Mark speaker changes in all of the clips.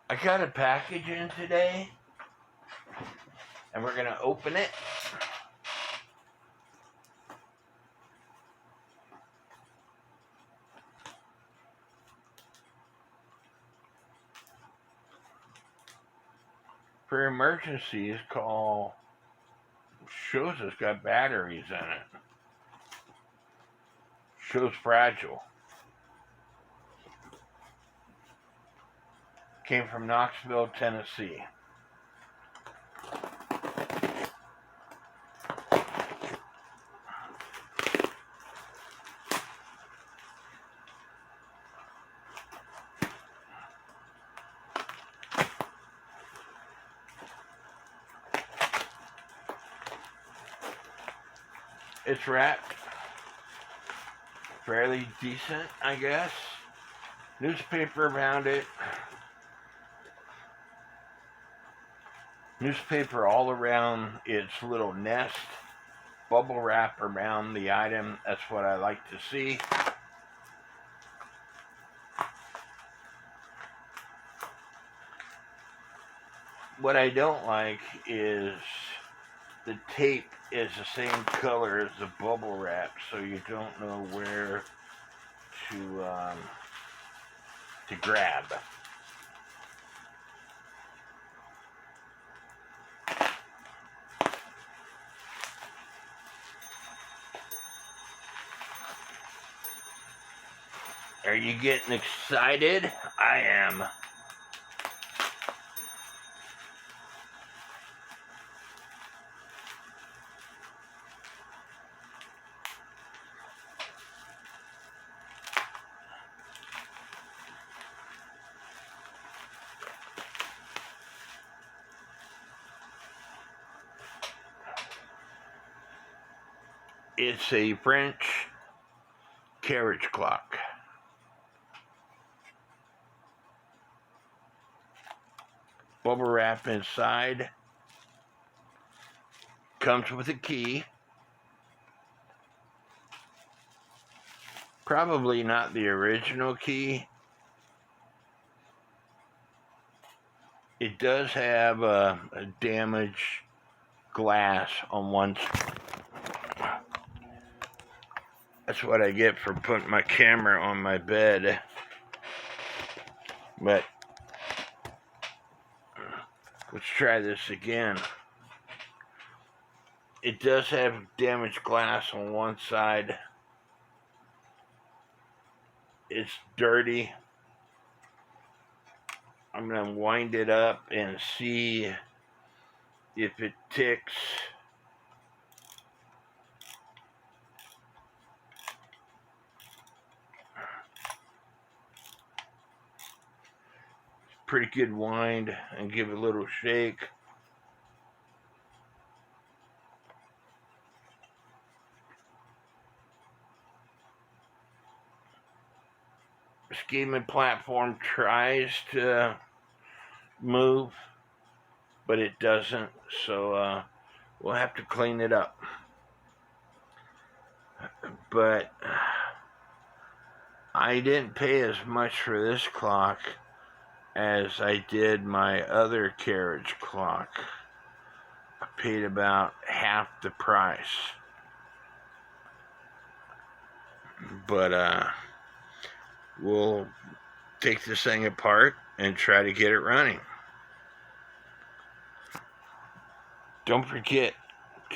Speaker 1: I got a package in today, and we're going to open it. For emergencies, call shows it's got batteries in it. Show's fragile. Came from Knoxville, Tennessee. It's wrapped fairly decent, I guess. Newspaper around it. Newspaper all around its little nest. Bubble wrap around the item. That's what I like to see. What I don't like is the tape is the same color as the bubble wrap, so you don't know where to grab. Are you getting excited? I am. It's a French Carriage clock. Bubble wrap inside. Comes with a key. Probably not the original key. It does have a damaged glass on one side. That's what I get for putting my camera on my bed. But let's try this again. It does have damaged glass on one side. It's dirty. I'm going to wind it up and see if it ticks. Pretty good wind, and give it a little shake. Escapement platform tries to move, but it doesn't, so we'll have to clean it up. But I didn't pay as much for this clock as I did my other carriage clock. I paid about half the price. But we'll take this thing apart and try to get it running. Don't forget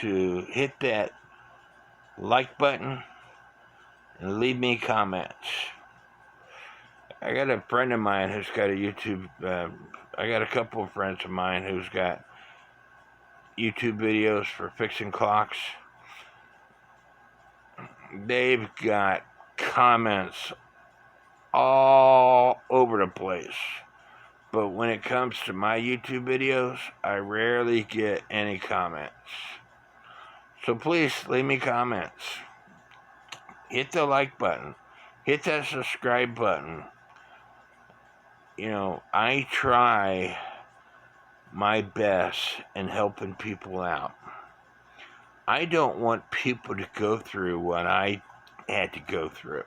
Speaker 1: to hit that like button and leave me comments. I got a friend of mine who's got a YouTube, I got a couple of friends of mine who's got YouTube videos for fixing clocks. They've got comments all over the place. But when it comes to my YouTube videos, I rarely get any comments. So please leave me comments. Hit the like button. Hit that subscribe button. You know, I try my best in helping people out. I don't want people to go through what I had to go through.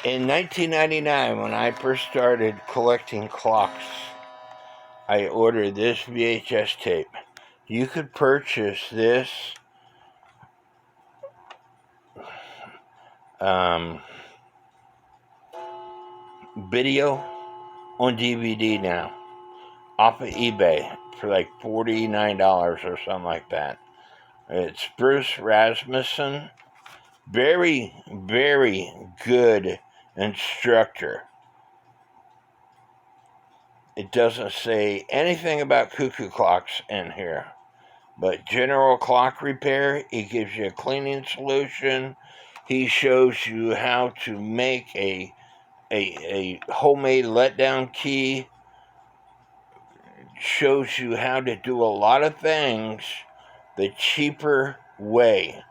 Speaker 1: In 1999, when I first started collecting clocks, I ordered this VHS tape. You could purchase this video on DVD now, off of eBay for like $49 or something like that. It's Bruce Rasmussen. Very, very good instructor. It doesn't say anything about cuckoo clocks in here, but general clock repair. He gives you a cleaning solution. He shows you how to make a homemade letdown key. Shows you how to do a lot of things the cheaper way.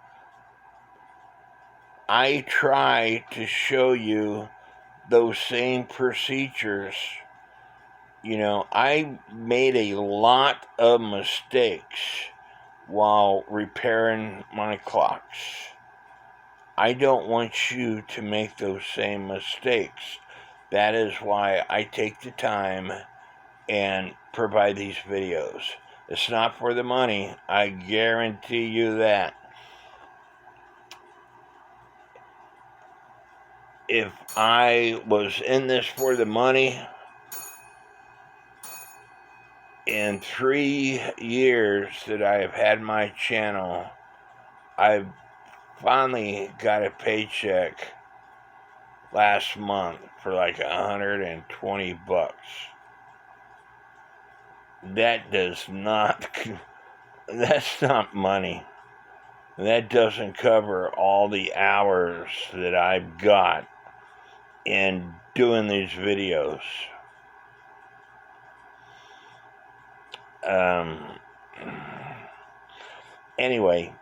Speaker 1: I try to show you those same procedures. You know, I made a lot of mistakes while repairing my clocks. I don't want you to make those same mistakes. That is why I take the time and provide these videos. It's not for the money, I guarantee you that. If I was in this for the money, in 3 years that I have had my channel, I've finally got a paycheck last month for like $120. That does not, that's not money. That doesn't cover all the hours that I've got in doing these videos. Anyway,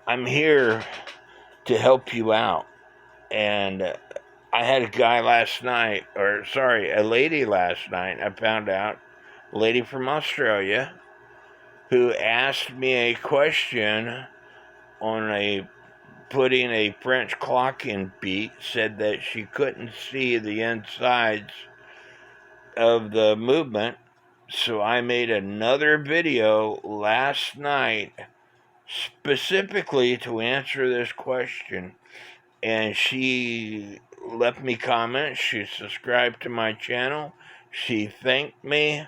Speaker 1: I'm here to help you out. And I had a guy last night, a lady last night, I found out, a lady from Australia, who asked me a question on putting a French clock in beat, said that she couldn't see the insides of the movement. So I made another video last night specifically to answer this question. And she left me comments. She subscribed to my channel. She thanked me.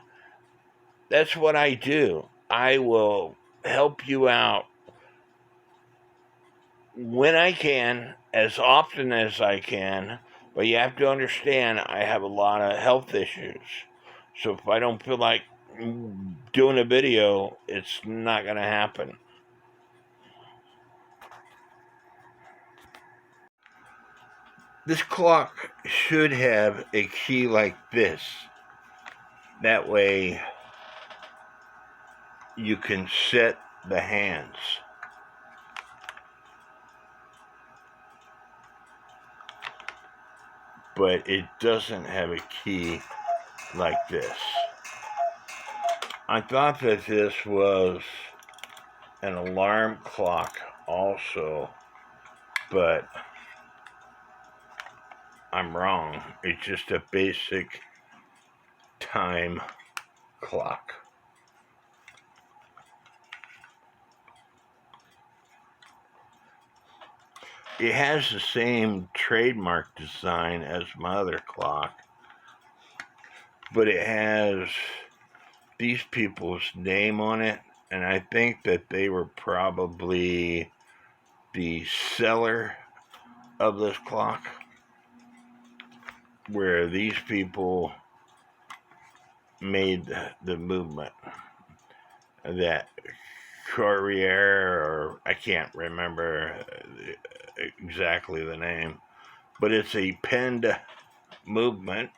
Speaker 1: That's what I do. I will help you out when I can, as often as I can, but you have to understand I have a lot of health issues. So if I don't feel like doing a video, it's not going to happen. This clock should have a key like this. That way you can set the hands. But it doesn't have a key like this. I thought that this was an alarm clock also, but I'm wrong. It's just a basic time clock. It has the same trademark design as my other clock, but it has these people's name on it, and I think that they were probably the seller of this clock, where these people made the movement. That Courier, or I can't remember exactly the name, but it's a pinned movement.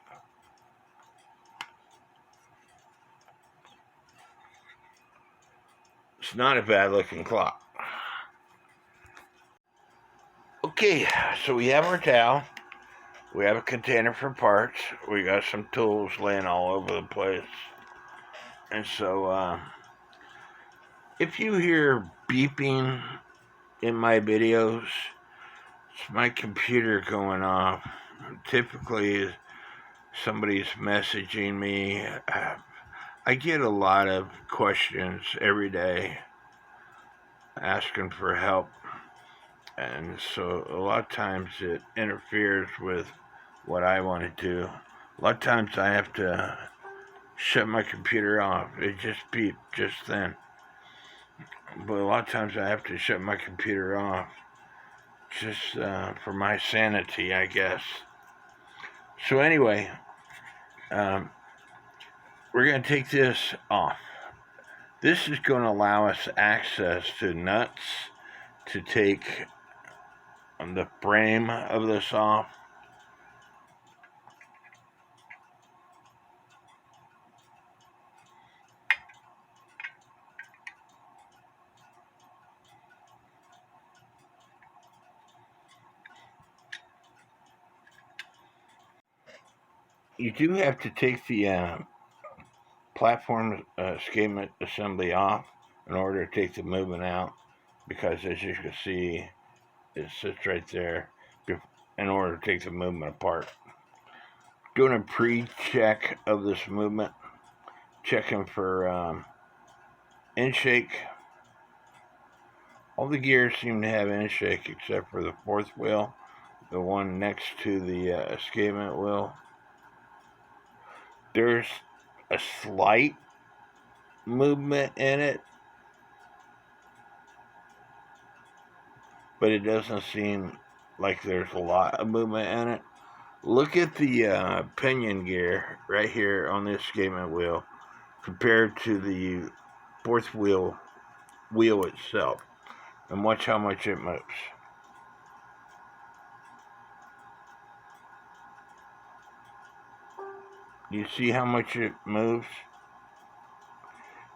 Speaker 1: It's not a bad looking clock. Okay, so we have our towel. We have a container for parts. We got some tools laying all over the place. And so, if you hear beeping in my videos. It's my computer going off. Typically, somebody's messaging me. I get a lot of questions every day asking for help. And so a lot of times it interferes with what I want to do. A lot of times I have to shut my computer off. It just beeped just then. But a lot of times I have to shut my computer off just for my sanity, I guess. So anyway, we're going to take this off. This is going to allow us access to nuts to take the frame of this off. You do have to take the platform escapement assembly off in order to take the movement out, because as you can see, it sits right there in order to take the movement apart. Doing a pre-check of this movement, checking for end shake. All the gears seem to have end shake except for the fourth wheel, the one next to the escapement wheel. There's a slight movement in it, but it doesn't seem like there's a lot of movement in it. Look at the pinion gear right here on the escapement wheel compared to the fourth wheel itself, and watch how much it moves. You see how much it moves?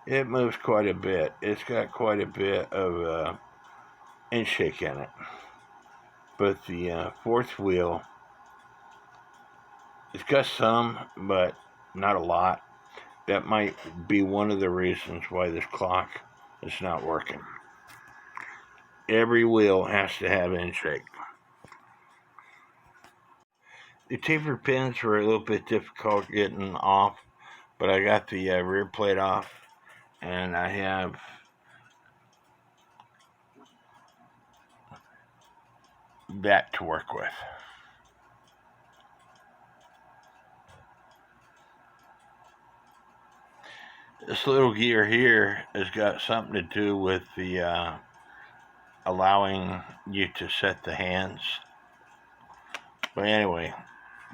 Speaker 1: It moves quite a bit. It's got quite a bit of end shake in it. But the fourth wheel, it's got some, but not a lot. That might be one of the reasons why this clock is not working. Every wheel has to have end shake. The taper pins were a little bit difficult getting off, but I got the rear plate off, and I have that to work with. This little gear here has got something to do with the allowing you to set the hands. But anyway,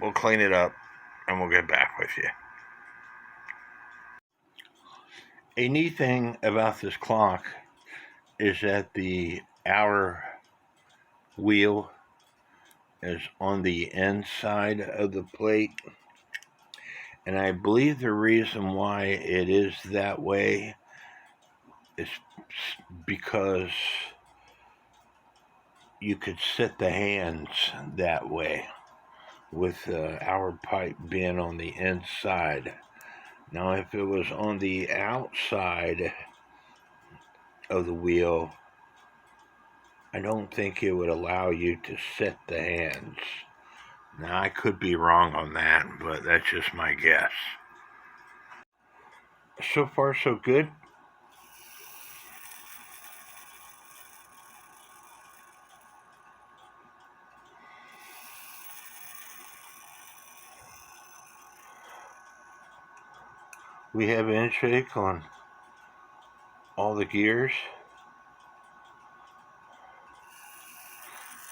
Speaker 1: we'll clean it up and we'll get back with you. A neat thing about this clock is that the hour wheel is on the inside of the plate, and I believe the reason why it is that way is because you could set the hands that way with the hour pipe being on the inside. Now if it was on the outside of the wheel, I don't think it would allow you to set the hands. Now I could be wrong on that, but that's just my guess. So far so good. We have end shake on all the gears,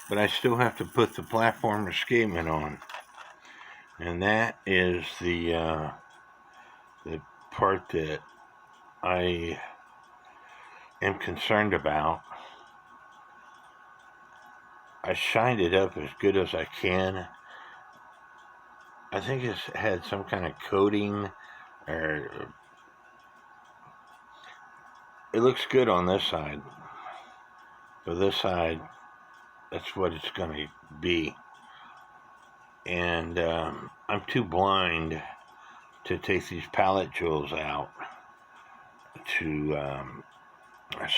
Speaker 1: but I still have to put the platform escapement on, and that is the part that I am concerned about. I shined it up as good as I can. I think it's had some kind of coating, or it looks good on this side, but this side, that's what it's going to be. And I'm too blind to take these pallet jewels out to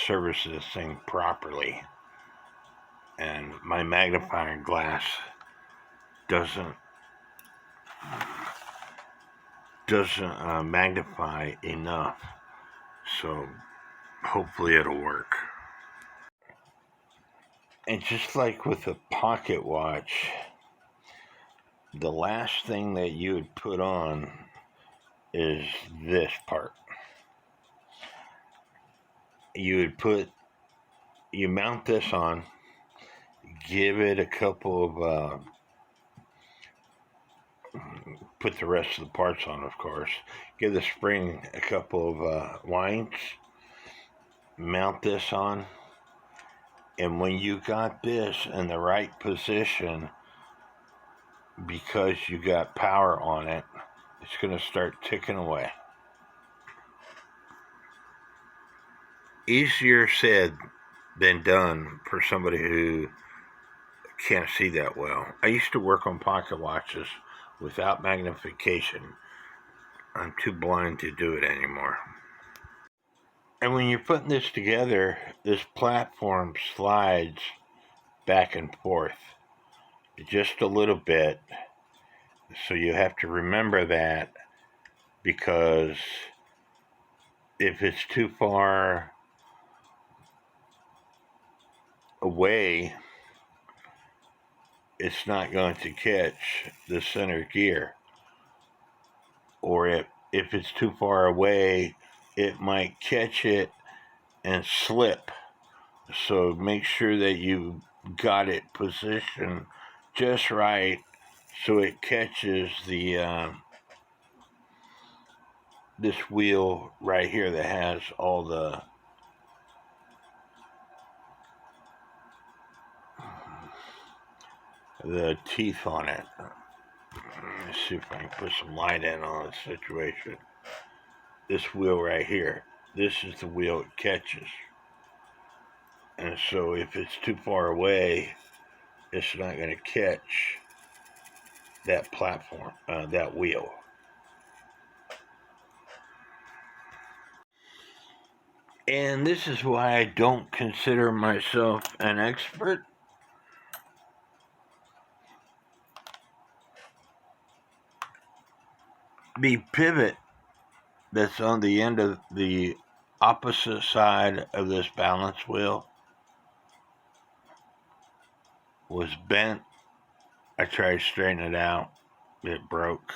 Speaker 1: service this thing properly. and my magnifying glass doesn't magnify enough, so hopefully it'll work. And just like with a pocket watch, the last thing that you would put on is this part. You mount this on, give it a couple of, put the rest of the parts on, of course. Give the spring a couple of winds, mount this on, and when you got this in the right position, because you got power on it, it's going to start ticking away. Easier said than done for somebody who can't see that well. I used to work on pocket watches without magnification. I'm too blind to do it anymore. And when you're putting this together, this platform slides back and forth just a little bit. So you have to remember that, because if it's too far away, it's not going to catch the center gear. Or if it's too far away, it might catch it and slip. So make sure that you got it positioned just right so it catches the this wheel right here that has all the teeth on it. Let's see if I can put some light in on the situation. This wheel right here, this is the wheel it catches. And so if it's too far away, it's not going to catch that platform, that wheel. And this is why I don't consider myself an expert. The pivot that's on the end of the opposite side of this balance wheel was bent. I tried to straighten it out. It broke.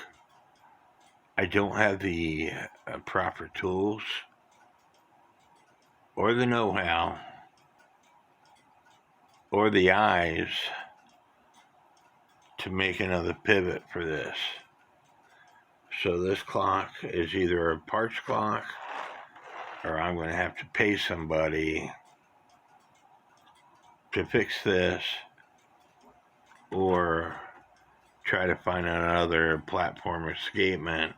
Speaker 1: I don't have the proper tools or the know-how or the eyes to make another pivot for this. So this clock is either a parts clock, or I'm going to have to pay somebody to fix this, or try to find another platform escapement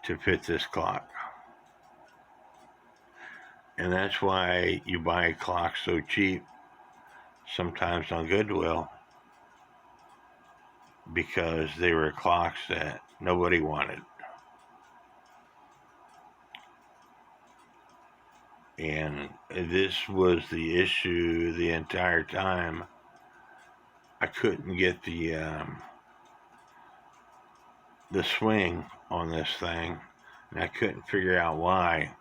Speaker 1: to fit this clock. And that's why you buy a clock so cheap, sometimes on Goodwill, because they were clocks that nobody wanted. And this was the issue the entire time. I couldn't get the swing on this thing, and I couldn't figure out why.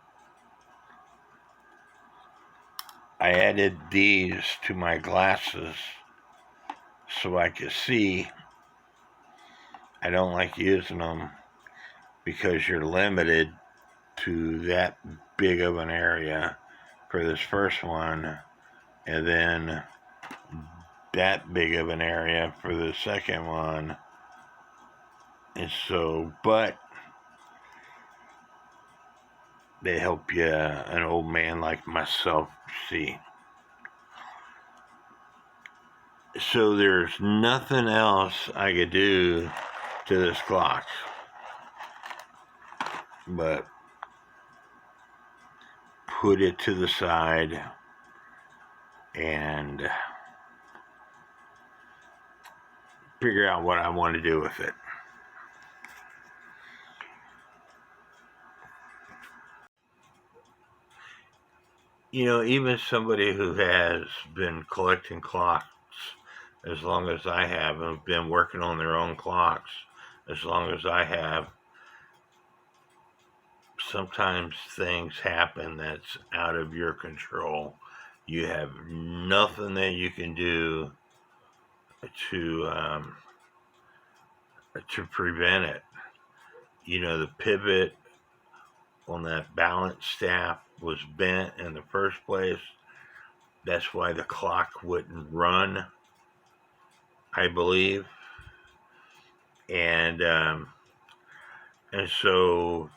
Speaker 1: I added these to my glasses so I could see. I don't like using them because you're limited to that big of an area for this first one, and then that big of an area for the second one. And so, but they help you, an old man like myself, see. So there's nothing else I could do to this clock but put it to the side and figure out what I want to do with it. You know, even somebody who has been collecting clocks as long as I have and been working on their own clocks as long as I have, sometimes things happen that's out of your control. You have nothing that you can do to to prevent it. You know, the pivot on that balance staff was bent in the first place. That's why the clock wouldn't run, I believe. And so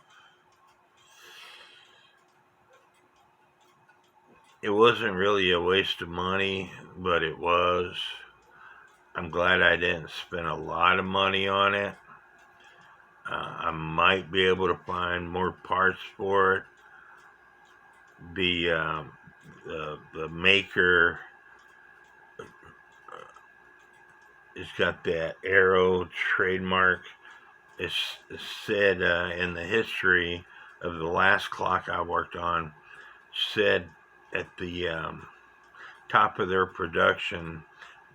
Speaker 1: it wasn't really a waste of money, but it was. I'm glad I didn't spend a lot of money on it. I might be able to find more parts for it. The maker has got that arrow trademark. It's said in the history of the last clock I worked on, said at the top of their production,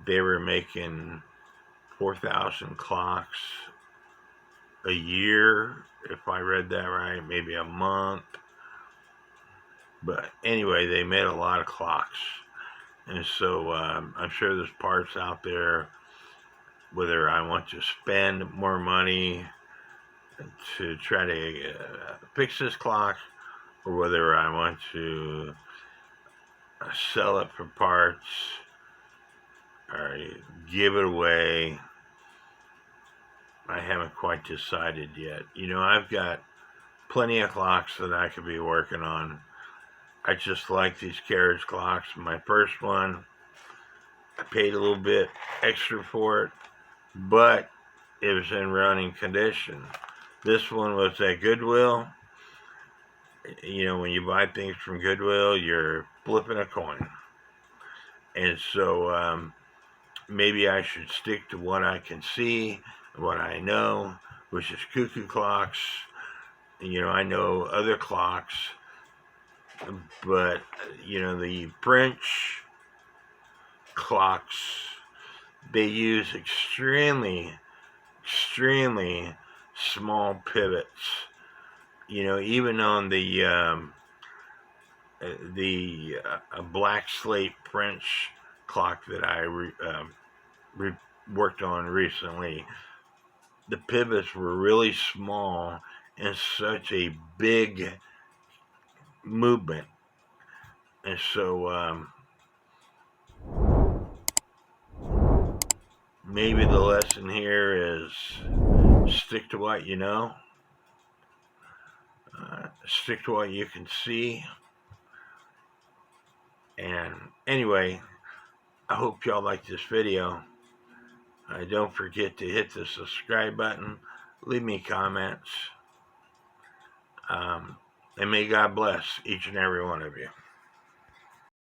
Speaker 1: they were making 4,000 clocks a year, if I read that right, maybe a month. But anyway, they made a lot of clocks. And so I'm sure there's parts out there, whether I want to spend more money to try to fix this clock, or whether I want to sell it for parts or give it away. I haven't quite decided yet. You know, I've got plenty of clocks that I could be working on. I just like these carriage clocks. My first one, I paid a little bit extra for it, but it was in running condition. This one was at Goodwill. You know, when you buy things from Goodwill, you're flipping a coin. And so maybe I should stick to what I can see, what I know, which is cuckoo clocks. You know, I know other clocks, but, you know, the French clocks, they use extremely small pivots. You know, even on the black slate French clock that I worked on recently, the pivots were really small and such a big movement. And so maybe the lesson here is stick to what you know, stick to what you can see. And anyway, I hope y'all like this video. Don't forget to hit the subscribe button, leave me comments, and may God bless each and every one of you.